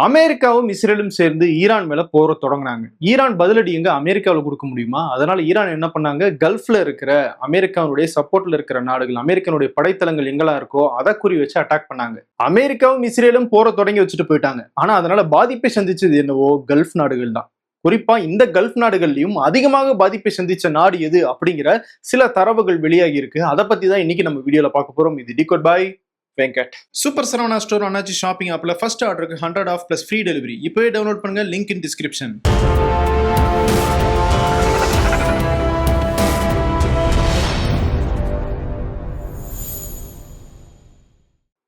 அமெரிக்காவும் இஸ்ரேலும் சேர்ந்து ஈரான் மேல போற தொடங்கினாங்க. ஈரான் பதிலடி எங்க அமெரிக்காவில் கொடுக்க முடியுமா? அதனால ஈரான் என்ன பண்ணாங்க, கல்ஃப்ல இருக்கிற அமெரிக்காவுடைய சப்போர்ட்ல இருக்கிற நாடுகள், அமெரிக்கனுடைய படைத்தளங்கள் எங்கெல்லாம் இருக்கோ அதை குறி வச்சு அட்டாக் பண்ணாங்க. அமெரிக்காவும் இஸ்ரேலும் போற தொடங்கி வச்சுட்டு போயிட்டாங்க. ஆனா அதனால பாதிப்பை சந்திச்சது என்னவோ கல்ஃப் நாடுகள் தான். குறிப்பா இந்த கல்ஃப் நாடுகள்லயும் அதிகமாக பாதிப்பை சந்திச்ச நாடு எது அப்படிங்கிற சில தரவுகள் வெளியாகி இருக்கு. அதை பத்தி தான் இன்னைக்கு நம்ம வீடியோல பார்க்க போறோம். இது டிகோட் பாய் வெங்கட். சூப்பர் சரவணா ஸ்டோர் அண்ணாச்சி ஷாப்பிங் ஆப்ல ஃபர்ஸ்ட் ஆர்டருக்கு 100 ஆஃப் பிளஸ் ஃப்ரீ டெலிவரி. இப்போவே டவுன்லோட் பண்ணுங்க, லிங்க் இன் டிஸ்கிரிப்ஷன்.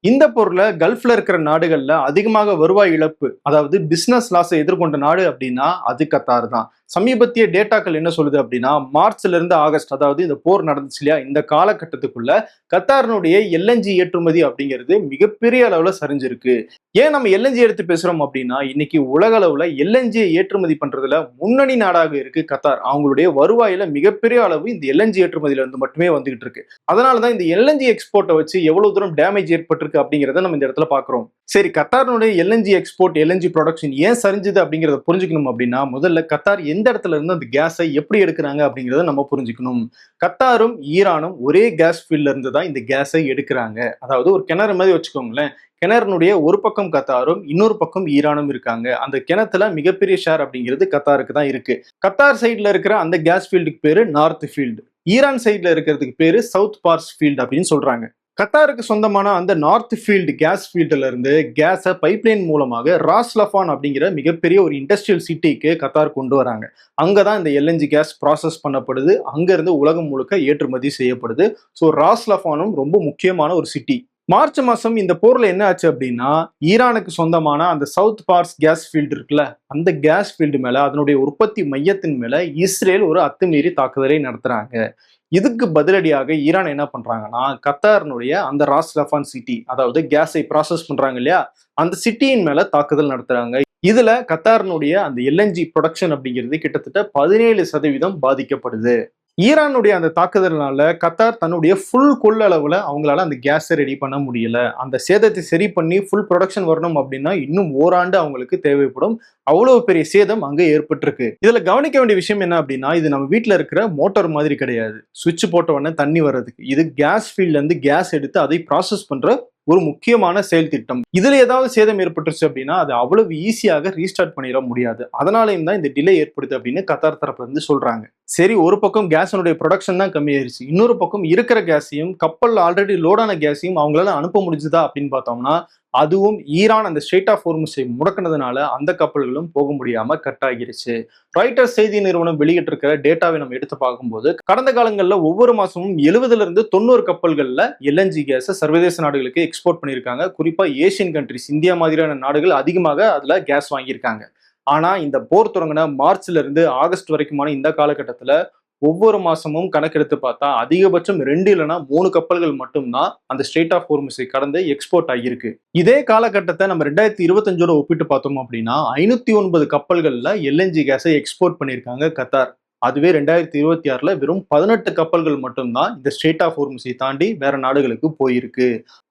இந்த பொருளை கல்ஃப்ல இருக்கிற நாடுகள்ல அதிகமாக வருவாய் இழப்பு, அதாவது பிசினஸ் லாஸை எதிர்கொண்ட நாடு அப்படின்னா அது கத்தார் தான். சமீபத்திய டேட்டாக்கள் என்ன சொல்லுது அப்படின்னா, மார்ச்ல இருந்து ஆகஸ்ட், அதாவது இந்த போர் நடந்துச்சு இல்லையா, இந்த காலகட்டத்துக்குள்ள கத்தாரினுடைய எல்என்ஜி ஏற்றுமதி அப்படிங்கிறது மிகப்பெரிய அளவுல சரிஞ்சிருக்கு. ஏன் நம்ம எல்என்ஜி எடுத்து பேசுறோம் அப்படின்னா, இன்னைக்கு உலக அளவுல எல்என்ஜியை ஏற்றுமதி பண்றதுல முன்னணி நாடாக இருக்கு கத்தார். அவங்களுடைய வருவாயில மிகப்பெரிய அளவு இந்த எல்என்ஜி ஏற்றுமதியில இருந்து மட்டுமே வந்துகிட்டு இருக்கு. அதனாலதான் இந்த எல்என்ஜி எக்ஸ்போர்ட்டை வச்சு எவ்வளவு தூரம் டேமேஜ் ஏற்பட்டிருக்கு அப்படிங்கிறத நம்ம இந்த இடத்துல பாக்குறோம். சரி, கத்தாரினுடைய எல்என்ஜி எக்ஸ்போர்ட், எல்என்ஜி ப்ரொடக்ஷன் ஏன் சரிஞ்சது அப்படிங்கிறத புரிஞ்சுக்கணும் அப்படின்னா, முதல்ல கத்தார் எந்த இடத்துல இருந்து அந்த கேஸை எப்படி எடுக்கிறாங்க அப்படிங்கிறத நம்ம புரிஞ்சுக்கணும். கத்தாரும் ஈரானும் ஒரே கேஸ் ஃபீல்ட்ல இருந்து தான் இந்த கேஸை எடுக்கிறாங்க. அதாவது ஒரு கிணறு மாதிரி வச்சுக்கோங்களேன். கிணறுனுடைய ஒரு பக்கம் கத்தாரும் இன்னொரு பக்கம் ஈரானும் இருக்காங்க. அந்த கிணத்துல மிகப்பெரிய ஷேர் அப்படிங்கிறது கத்தாருக்கு தான் இருக்கு. கத்தார் சைட்ல இருக்கிற அந்த கேஸ் ஃபீல்டுக்கு பேரு நார்த் ஃபீல்டு, ஈரான் சைட்ல இருக்கிறதுக்கு பேரு சவுத் பார்ஸ் ஃபீல்டு அப்படின்னு சொல்றாங்க. கத்தாருக்கு சொந்தமான அந்த நார்த் ஃபீல்டு கேஸ் ஃபீல்டுல இருந்து கேஸை பைப்லைன் மூலமாக ராஸ் லஃபான் அப்படிங்கிற மிகப்பெரிய ஒரு இண்டஸ்ட்ரியல் சிட்டிக்கு கத்தார் கொண்டு வராங்க. அங்கதான் இந்த எல்என்ஜி கேஸ் ப்ராசஸ் பண்ணப்படுது. அங்க இருந்து உலகம் முழுக்க ஏற்றுமதி செய்யப்படுது. ஸோ ராஸ் லஃபானும் ரொம்ப முக்கியமான ஒரு சிட்டி. மார்ச் மாசம் இந்த போர்ல என்ன ஆச்சு அப்படின்னா, ஈரானுக்கு சொந்தமான அந்த சவுத் பார்ஸ் கேஸ் ஃபீல்டு இருக்குல்ல, அந்த கேஸ் ஃபீல்டு மேல, அதனுடைய உற்பத்தி மையத்தின் மேல இஸ்ரேல் ஒரு அத்துமீறி தாக்குதலை நடத்துறாங்க. இதுக்கு பதிலடியாக ஈரான் என்ன பண்றாங்கன்னா, கத்தாரினுடைய அந்த ராஸ் லஃபான் சிட்டி, அதாவது கேஸை ப்ராசஸ் பண்றாங்க இல்லையா, அந்த சிட்டியின் மேல தாக்குதல் நடத்துறாங்க. இதுல கத்தாரினுடைய அந்த எல்என்ஜி ப்ரொடக்ஷன் அப்படிங்கிறது கிட்டத்தட்ட 17% பாதிக்கப்படுது. ஈரானுடைய அந்த தாக்குதல்னால கத்தார் தன்னுடைய ஃபுல் கொள்ளளவுல அவங்களால அந்த கேஸை ரெடி பண்ண முடியல. அந்த சேதத்தை சரி பண்ணி ஃபுல் ப்ரொடக்ஷன் வரணும் அப்படின்னா இன்னும் ஓராண்டு அவங்களுக்கு தேவைப்படும். அவ்வளவு பெரிய சேதம் அங்க ஏற்பட்டிருக்கு. இதுல கவனிக்க வேண்டிய விஷயம் என்ன அப்படின்னா, இது நம்ம வீட்டுல இருக்கிற மோட்டார் மாதிரி கிடையாது, சுவிட்ச் போட்ட உடனே தண்ணி வர்றதுக்கு. இது கேஸ் ஃபீல்ட்ல இருந்து கேஸ் எடுத்து அதை ப்ராசஸ் பண்ற ஒரு முக்கியமான செயல் திட்டம். இதுல ஏதாவது சேதம் ஏற்பட்டுருச்சு அப்படின்னா அது அவ்வளவு ஈஸியாக ரீஸ்டார்ட் பண்ணிட முடியாது. அதனாலையும் தான் இந்த டிலே ஏற்படுது அப்படின்னு கத்தார் தரப்புல இருந்து சொல்றாங்க. சரி, ஒரு பக்கம் கேஸனுடைய ப்ரொடக்ஷன் தான் கம்மியாயிருச்சு, இன்னொரு பக்கம் இருக்கிற கேஸையும் கப்பல் ஆல்ரெடி லோடான கேஸையும் அவங்களால அனுப்ப முடிஞ்சுதா அப்படின்னு பார்த்தோம்னா, அதுவும் ஈரான் அந்த ஸ்ட்ரெய்ட் ஆஃப் ஹோர்முஸை முடக்கினதுனால அந்த கப்பல்களும் போக முடியாம கட் ஆகிருச்சு. ராய்ட்டர்ஸ் செய்தி நிறுவனம் வெளியிட்டிருக்கிற டேட்டாவை நம்ம எடுத்து பார்க்கும்போது, கடந்த காலங்களில் ஒவ்வொரு மாசமும் 70 இருந்து 90 கப்பல்கள்ல எல்என்ஜி கேஸை சர்வதேச நாடுகளுக்கு எக்ஸ்போர்ட் பண்ணியிருக்காங்க. குறிப்பா ஏசியன் கண்ட்ரிஸ், இந்தியா மாதிரியான நாடுகள் அதிகமாக அதுல கேஸ் வாங்கியிருக்காங்க. ஆனா இந்த போர் தொடங்கின மார்ச்ல இருந்து ஆகஸ்ட் வரைக்குமான இந்த காலகட்டத்துல ஒவ்வொரு மாசமும் கணக்கெடுத்து பார்த்தா அதிகபட்சம் 2 இல்லைன்னா 3 கப்பல்கள் மட்டும்தான் அந்த ஸ்ட்ரெய்ட் ஆஃப் ஹோர்முஸை கடந்து எக்ஸ்போர்ட் ஆகியிருக்கு. இதே காலகட்டத்தை நம்ம 2025 ஒப்பிட்டு பார்த்தோம் அப்படின்னா 509 கப்பல்கள்ல எல்என்ஜி கேஸை எக்ஸ்போர்ட் பண்ணியிருக்காங்க கத்தார். அதுவே 2026 வெறும் 18 கப்பல்கள் மட்டும்தான் இந்த ஸ்ட்ரெய்ட் ஆஃப் ஹோர்முஸை தாண்டி வேற நாடுகளுக்கு போயிருக்கு.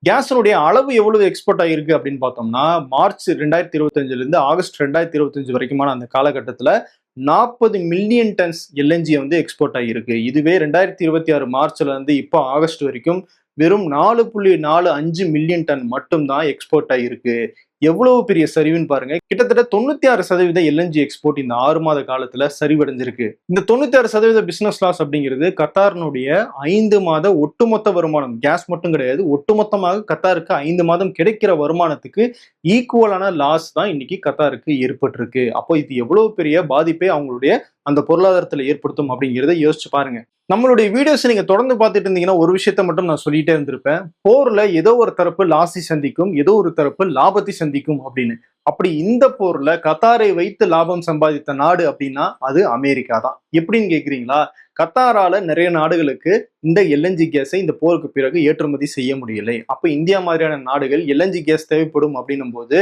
கேஸனுடைய அளவு எவ்வளவு எக்ஸ்போர்ட் ஆகிருக்கு அப்படின்னு பார்த்தோம்னா, மார்ச் 2025 இருந்து ஆகஸ்ட் 2025 வரைக்குமான அந்த காலகட்டத்துல 40 மில்லியன் டன்ஸ் எல்என்ஜி வந்து எக்ஸ்போர்ட் ஆகியிருக்கு. இதுவே 2026 மார்ச்ல இருந்து இப்போ ஆகஸ்ட் வரைக்கும் வெறும் 4.45 மில்லியன் டன் மட்டும்தான் எக்ஸ்போர்ட் ஆகியிருக்கு. எவ்வளவு பெரிய சரிவுன்னு பாருங்க. கிட்டத்தட்ட 96% எல்என்ஜி எக்ஸ்போர்ட் இந்த 6 மாத காலத்துல சரிவடைஞ்சிருக்கு. இந்த 96% பிசினஸ் லாஸ் அப்படிங்கிறது கத்தாரினுடைய 5 மாத ஒட்டுமொத்த வருமானம், கேஸ் மட்டும் கிடையாது, ஒட்டுமொத்தமாக கத்தாருக்கு 5 மாதம் கிடைக்கிற வருமானத்துக்கு ஈக்குவலான லாஸ் தான் இன்னைக்கு கத்தாருக்கு ஏற்பட்டிருக்கு. அப்போ இது எவ்வளவு பெரிய பாதிப்பை அவங்களுடைய அந்த பொருளாதாரத்துல ஏற்படுத்தும் அப்படிங்கிறத யோசிச்சு பாருங்க. நம்மளுடைய வீடியோஸ் நீங்க தொடர்ந்து பார்த்துட்டு இருந்தீங்கன்னா ஒரு விஷயத்த மட்டும் நான் சொல்லிட்டே இருந்திருப்பேன், போர்ல ஏதோ ஒரு தரப்பு லாஸை சந்திக்கும், ஏதோ ஒரு தரப்பு லாபத்தை சந்திக்கும் அப்படின்னு. அப்படி இந்த போர்ல கத்தாரை வைத்து லாபம் சம்பாதித்த நாடு அப்படின்னா அது அமெரிக்கா தான். எப்படின்னு கேக்குறீங்களா? கத்தாரால நிறைய நாடுகளுக்கு இந்த எல்என்ஜி கேஸை இந்த போருக்கு பிறகு ஏற்றுமதி செய்ய முடியலை. அப்ப இந்தியா மாதிரியான நாடுகள் எல்என்ஜி கேஸ் தேவைப்படும் அப்படின்னும் போது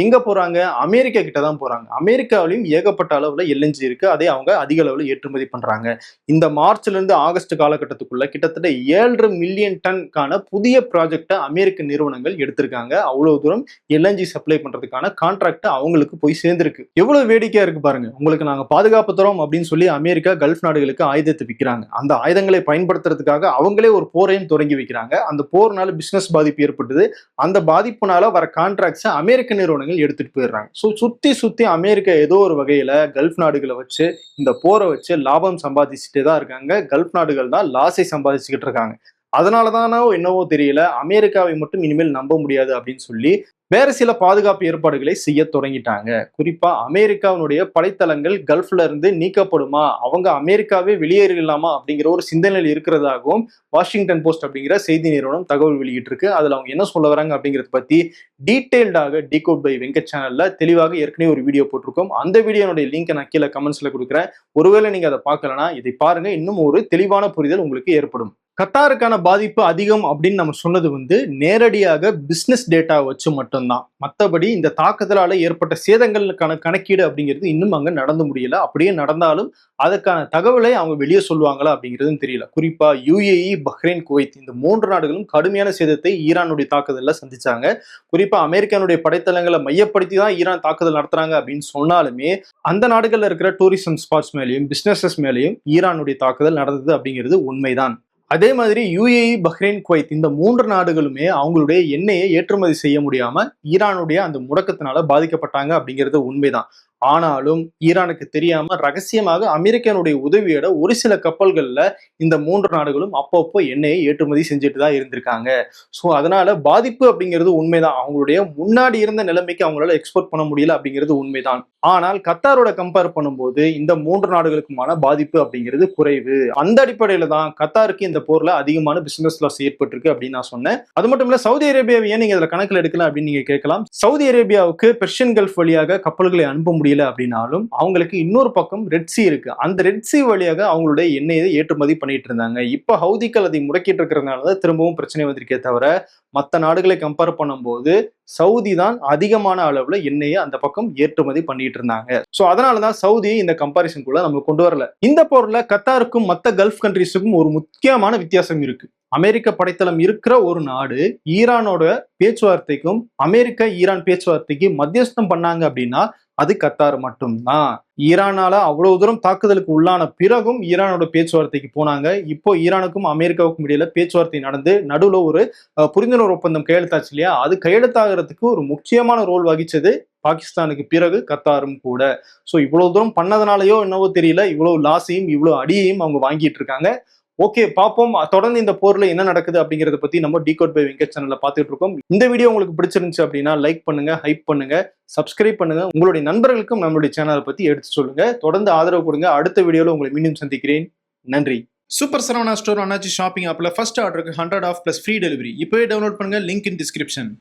எங்க போறாங்க? அமெரிக்கா கிட்ட தான் போறாங்க. அமெரிக்காவிலும் ஏகப்பட்ட அளவுல எல்என்ஜி இருக்கு. அதை அவங்க அதிக அளவுல ஏற்றுமதி பண்றாங்க. இந்த மார்ச்ல இருந்து ஆகஸ்ட் காலகட்டத்துக்குள்ள கிட்டத்தட்ட 7.5 மில்லியன் டன்கான புதிய ப்ராஜெக்டை அமெரிக்க நிறுவனங்கள் எடுத்திருக்காங்க. அவ்வளவு தூரம் எல்என்ஜி சப்ளை பண்றதுக்கான கான்ட்ராக்ட் அவங்களுக்கு போய் சேர்ந்திருக்கு. எவ்வளவு வேடிக்கையா இருக்கு பாருங்க. உங்களுக்கு நாங்க பாதுகாப்பு தரோம் அப்படின்னு சொல்லி அமெரிக்கா கல்ஃப் நாடுகளுக்கு ஆயுதத்தை விற்கிறாங்க. அந்த ஆயுதங்களை பயன்படுத்துறதுக்காக அவங்களே ஒரு போரையும் தொடங்கி வைக்கிறாங்க. அந்த போர்னால பிசினஸ் பாதிப்பு ஏற்பட்டது. அந்த பாதிப்புனால வர கான்ட்ராக்ட்ஸ் அமெரிக்க நிறுவனங்கள் எடுத்துட்டு போயிடுறாங்க. சுத்தி சுத்தி அமெரிக்கா ஏதோ ஒரு வகையில கல்ஃப் நாடுகளை வச்சு இந்த போரை வச்சு லாபம் சம்பாதிச்சுட்டே தான் இருக்காங்க. கல்ஃப் நாடுகள் தான் லாஸை சம்பாதிச்சுக்கிட்டு இருக்காங்க. அதனாலதானோ என்னவோ தெரியல, அமெரிக்காவை மட்டும் இனிமேல் நம்ப முடியாது அப்படின்னு சொல்லி வேற சில பாதுகாப்பு ஏற்பாடுகளை செய்ய தொடங்கிட்டாங்க. குறிப்பா அமெரிக்காவினுடைய படைத்தளங்கள் கல்ஃப்ல இருந்து நீக்கப்படுமா, அவங்க அமெரிக்காவே வெளியேறலாமா அப்படிங்கிற ஒரு சிந்தனையில் இருக்கிறதாகவும் வாஷிங்டன் போஸ்ட் அப்படிங்கிற செய்தி நிறுவனம் தகவல் வெளியிட்டு இருக்கு. அதுல அவங்க என்ன சொல்ல வராங்க அப்படிங்கறத பத்தி டீடைல்டாக டிகோட் பை வெங்கட் சேனல்ல தெளிவாக ஏற்கனவே ஒரு வீடியோ போட்டிருக்கோம். அந்த வீடியோனுடைய லிங்க் நான் கீழே கமெண்ட்ஸ்ல கொடுக்குறேன். ஒருவேளை நீங்க அதை பார்க்கலன்னா இதை பாருங்க, இன்னும் ஒரு தெளிவான புரிதல் உங்களுக்கு ஏற்படும். கத்தாருக்கான பாதிப்பு அதிகம் அப்படின்னு நம்ம சொன்னது நேரடியாக பிசினஸ் டேட்டா வச்சு மட்டும்தான். மற்றபடி இந்த தாக்குதலால ஏற்பட்ட சேதங்களுக்கான கணக்கீடு அப்படிங்கிறது இன்னும் அங்க நடந்து முடியல. அப்படியே நடந்தாலும் அதுக்கான தகவலை அவங்க வெளியே சொல்லுவாங்களா அப்படிங்கிறதும் தெரியல. குறிப்பா யுஏஇ, பஹ்ரைன், குவைத் இந்த 3 நாடுகளும் கடுமையான சேதத்தை ஈரானுடைய தாக்குதல்ல சந்திச்சாங்க. குறிப்பா அமெரிக்கானுடைய படைத்தளங்களை மையப்படுத்தி தான் ஈரான் தாக்குதல் நடத்துறாங்க அப்படின்னு சொன்னாலுமே அந்த நாடுகள்ல இருக்கிற டூரிசம் ஸ்பாட்ஸ் மேலேயும் பிசினஸஸ் மேலேயும் ஈரானுடைய தாக்குதல் நடந்தது அப்படிங்கிறது உண்மைதான். அதே மாதிரி யுஏஇ, பஹ்ரைன், குவைத் இந்த 3 நாடுகளுமே அவங்களுடைய எண்ணெயை ஏற்றுமதி செய்ய முடியாம ஈரானுடைய அந்த முடக்கத்தினால பாதிக்கப்பட்டாங்க அப்படிங்கிறது உண்மைதான். ஆனாலும் ஈரானுக்கு தெரியாம ரகசியமாக அமெரிக்கனுடைய உதவியோட ஒரு சில கப்பல்கள்ல இந்த 3 நாடுகளும் அப்பப்போ எண்ணெயை ஏற்றுமதி செஞ்சுட்டு தான் இருந்திருக்காங்க. ஸோ அதனால பாதிப்பு அப்படிங்கிறது உண்மைதான். அவங்களுடைய முன்னாடி இருந்த நிலைமைக்கு அவங்களால எக்ஸ்போர்ட் பண்ண முடியல அப்படிங்கிறது உண்மைதான். ஆனால் கத்தாரோட கம்பேர் பண்ணும்போது இந்த 3 நாடுகளுக்குமான பாதிப்பு அப்படிங்கிறது குறைவு. அந்த அடிப்படையில தான் கத்தாருக்கு இந்த போர்ல அதிகமான பிசினஸ் லாஸ் ஏற்பட்டிருக்கு அப்படின்னு நான் சொன்னேன். அது மட்டும் இல்ல, சவுதி அரேபியாவை ஏன் நீங்க இதுல கணக்கில் எடுக்கலாம் அப்படின்னு நீங்க கேட்கலாம். சவுதி அரேபியாவுக்கு பெர்ஷியன் கல்ஃப் வழியாக கப்பல்களை அனுப்ப முடியல அப்படின்னாலும் அவங்களுக்கு இன்னொரு பக்கம் ரெட் சி இருக்கு. அந்த ரெட் சி வழியாக அவங்களுடைய எண்ணெயை ஏற்றுமதி பண்ணிட்டு இருந்தாங்க. இப்ப ஹவுதிகள் அதை முடக்கிட்டு இருக்கிறதுனாலதான் திரும்பவும் பிரச்சனை வந்திருக்கே தவிர மற்ற நாடுகளை கம்பேர் பண்ணும்போது சவுதி தான் அதிகமான அளவுல எண்ணெயை அந்த பக்கம் ஏற்றுமதி பண்ணிட்டு இருந்தாங்க. சோ அதனாலதான் சவுதியை இந்த கம்பாரிசனுக்குள்ள நம்ம கொண்டு வரல. இந்த போர்ல கத்தாருக்கும் மற்ற கல்ஃப் கண்ட்ரிஸுக்கும் ஒரு முக்கியமான வித்தியாசம் இருக்கு. அமெரிக்க படைத்தளம் இருக்கிற ஒரு நாடு ஈரானோட பேச்சுவார்த்தைக்கும் அமெரிக்கா ஈரான் பேச்சுவார்த்தைக்கு மத்தியஸ்தம் பண்ணாங்க அப்படின்னா அது கத்தார் மட்டும்தான். ஈரானால அவ்வளவு தூரம் தாக்குதலுக்கு உள்ளான பிறகும் ஈரானோட பேச்சுவார்த்தைக்கு போனாங்க. இப்போ ஈரானுக்கும் அமெரிக்காவுக்கும் இடையில பேச்சுவார்த்தை நடந்து நடுவுல ஒரு புரிந்துணர்வு ஒப்பந்தம் கையெழுத்தாச்சு இல்லையா, அது கையெழுத்தாகிறதுக்கு ஒரு முக்கியமான ரோல் வகிச்சது பாகிஸ்தானுக்கு பிறகு கத்தாரும் கூட. சோ இவ்வளவு தூரம் பண்ணதுனாலயோ என்னவோ தெரியல, இவ்வளவு லாஸையும் இவ்வளவு அடியையும் அவங்க வாங்கிட்டு இருக்காங்க. ஓகே, பார்ப்போம் தொடர்ந்து இந்த போர்ல என்ன நடக்குது அப்படிங்கறத பத்தி நம்ம டிகோட் பை வெங்கட் சேனல்ல பாத்துட்டு இருக்கோம். இந்த வீடியோ உங்களுக்கு பிடிச்சிருந்துச்சு அப்படின்னா லைக் பண்ணுங்க, ஹைப் பண்ணுங்க, சப்ஸ்கிரைப் பண்ணுங்க. உங்களுடைய நண்பர்களுக்கும் நம்மளுடைய சேனலை பத்தி எடுத்து சொல்லுங்க. தொடர்ந்து ஆதரவு கொடுங்க. அடுத்த வீடியோல உங்களை மீண்டும் சந்திக்கிறேன். நன்றி. சூப்பர் சரவணா ஸ்டோர் அண்ணாச்சி ஷாப்பிங் ஆப்ல ஃபர்ஸ்ட் ஆர்டருக்கு 100 ஆஃப் பிளஸ் ஃப்ரீ டெலிவரி இப்பவே டவுன்லோட் பண்ணுங்க. Link in description.